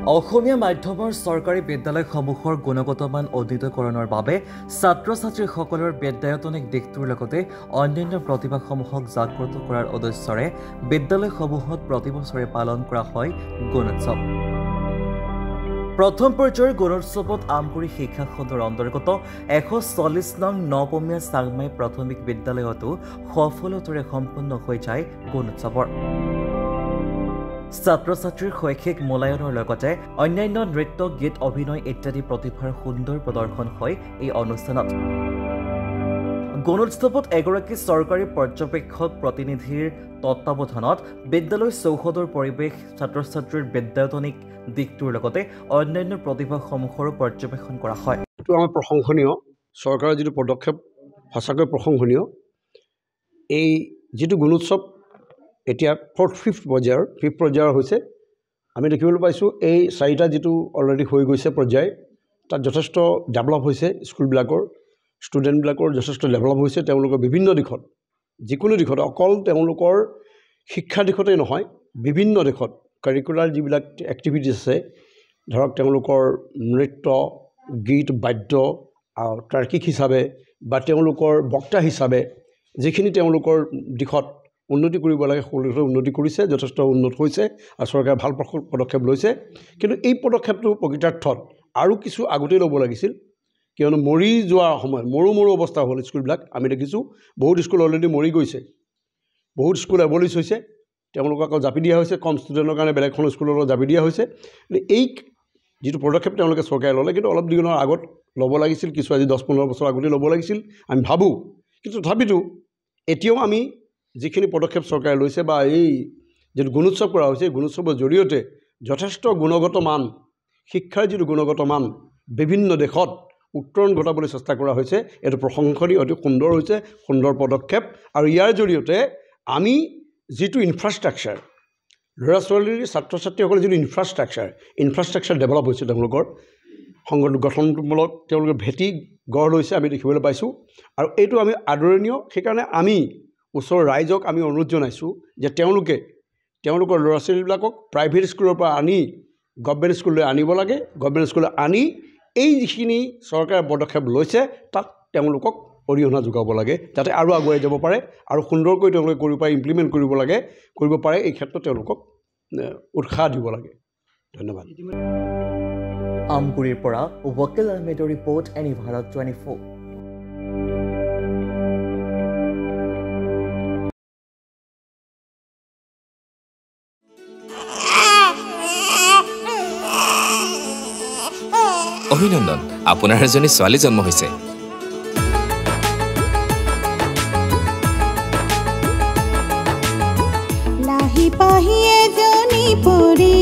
অসমীয়া মাধ্যমৰ চৰকাৰী বিদ্যালয়সমূহৰ গুণগত মান উন্নীতকৰণৰ বাবে ছাত্ৰ-ছাত্ৰীসকলৰ বিদ্যায়তনিক দিশটোৰ লগতে অন্যান্য প্ৰতিভাসমূহক জাগ্ৰত কৰাৰ উদ্দেশ্যৰে বিদ্যালয়সমূহত প্ৰতিবছৰে পালন কৰা হয় গুণোৎসৱ। প্ৰথম পৰ্যায়ৰ গুণোৎসৱত আমগুৰি শিক্ষাখণ্ডৰ অন্তৰ্গত 140 নং নৱমীয়া চাংমাই প্ৰাথমিক বিদ্যালয়তো সফলতাৰে সম্পন্ন হৈ যায় গুণোৎসৱৰ। ছাত্ৰ-ছাত্ৰীৰ শৈক্ষিক মূল্যায়নৰ লগতে অন্যান্য নৃত্য, গীত, অভিনয় ইত্যাদি প্ৰতিভাৰ সুন্দৰ প্ৰদৰ্শন হয় এই অনুষ্ঠানত। গুণোৎসৱত এগৰাকী চৰকাৰী পৰ্যবেক্ষক প্ৰতিনিধিৰ তত্বাৱধানত বিদ্যালয় চৌহদৰ পৰিৱেশ, ছাত্ৰ-ছাত্ৰীৰ বিদ্যায়তনিক দিশটোৰ লগতে অন্যান্য প্ৰতিভাসমূহৰো পৰ্যবেক্ষণ কৰা হয়। এইটো আমাৰ প্ৰশংসনীয়, চৰকাৰৰ যিটো পদক্ষেপ সঁচাকৈ প্ৰশংসনীয়। এই যিটো গুণোৎসৱ এতিয়া ফিফ্থ পৰ্যায়ৰ হৈছে। আমি দেখিবলৈ পাইছোঁ এই চাৰিটা যিটো অলৰেডি হৈ গৈছে পৰ্যায়, তাত যথেষ্ট ডেভেলপ হৈছে। স্কুলবিলাকৰ ষ্টুডেণ্টবিলাকৰ যথেষ্ট ডেভেলপ হৈছে। তেওঁলোকৰ বিভিন্ন দিশত, যিকোনো দিশত, অকল তেওঁলোকৰ শিক্ষাৰ দিশতেই নহয়, বিভিন্ন দিশত কাৰিকুলাৰ যিবিলাক এক্টিভিটিছ আছে, ধৰক তেওঁলোকৰ নৃত্য, গীত, বাদ্য, তাৰ্কিক হিচাপে বা তেওঁলোকৰ বক্তা হিচাপে যিখিনি তেওঁলোকৰ দিশত উন্নতি কৰিব লাগে সকলোতে উন্নতি কৰিছে, যথেষ্ট উন্নত হৈছে আৰু চৰকাৰে ভাল পদক্ষেপ লৈছে। কিন্তু এই পদক্ষেপটো প্ৰকৃতাৰ্থত আৰু কিছু আগতেই ল'ব লাগিছিল, কিয়নো মৰি যোৱাৰ সময়ত মৰো অৱস্থা হ'ল স্কুলবিলাক। আমি দেখিছোঁ বহুত স্কুল অলৰেডি মৰি গৈছে, বহুত স্কুল এবলিছ হৈছে, তেওঁলোকক আকৌ জাপি দিয়া হৈছে, কম ষ্টুডেণ্টৰ কাৰণে বেলেগখন স্কুলৰ লগত জাপি দিয়া হৈছে। এই যিটো পদক্ষেপ তেওঁলোকে চৰকাৰে ল'লে, কিন্তু অলপ দিনৰ আগত ল'ব লাগিছিল, কিছু আজি 10-15 বছৰ আগতেই ল'ব লাগিছিল আমি ভাবোঁ। কিন্তু তথাপিতো এতিয়াও আমি যিখিনি পদক্ষেপ চৰকাৰে লৈছে বা এই যিটো গুণোৎসৱ কৰা হৈছে, এই গুণোৎসৱৰ জৰিয়তে যথেষ্ট গুণগত মান, শিক্ষাৰ যিটো গুণগত মান বিভিন্ন দেশত উত্তৰণ ঘটাবলৈ চেষ্টা কৰা হৈছে। এইটো প্ৰশংসনীয়, অতি সুন্দৰ হৈছে, সুন্দৰ পদক্ষেপ। আৰু ইয়াৰ জৰিয়তে আমি যিটো ইনফ্ৰাষ্ট্ৰাকচাৰ, ল'ৰা ছোৱালীৰ ছাত্ৰ-ছাত্ৰীসকলৰ যিটো ইনফ্ৰাষ্ট্ৰাকচাৰ ডেভেলপ হৈছে, তেওঁলোকৰ গঠনমূলক তেওঁলোকে ভেটি গঢ় লৈছে, আমি দেখিবলৈ পাইছোঁ। আৰু এইটো আমি আদৰণীয়। সেইকাৰণে আমি ওচৰৰ ৰাইজক আমি অনুৰোধ জনাইছোঁ যে তেওঁলোকৰ ল'ৰা ছোৱালীবিলাকক প্ৰাইভেট স্কুলৰ পৰা আনি গভৰ্ণমেণ্ট স্কুললৈ আনিব লাগে। গভৰ্ণমেণ্ট স্কুললৈ আনি এই যিখিনি চৰকাৰে পদক্ষেপ লৈছে তাত তেওঁলোকক অৰিহণা যোগাব লাগে, যাতে আৰু আগুৱাই যাব পাৰে আৰু সুন্দৰকৈ তেওঁলোকে কৰিব পাৰে, ইমপ্লিমেণ্ট কৰিব পাৰে। এই ক্ষেত্ৰত তেওঁলোকক উৎসাহ দিব লাগে। ধন্যবাদ। আমগুৰিৰ পৰা ৱকিল আহমেদৰ ৰিপৰ্ট, এনি ভাৰত 24। অভিনন্দন, আপোনাৰ এজনী ছোৱালী জন্ম হৈছে। লাহি পাহি এজনী পৰি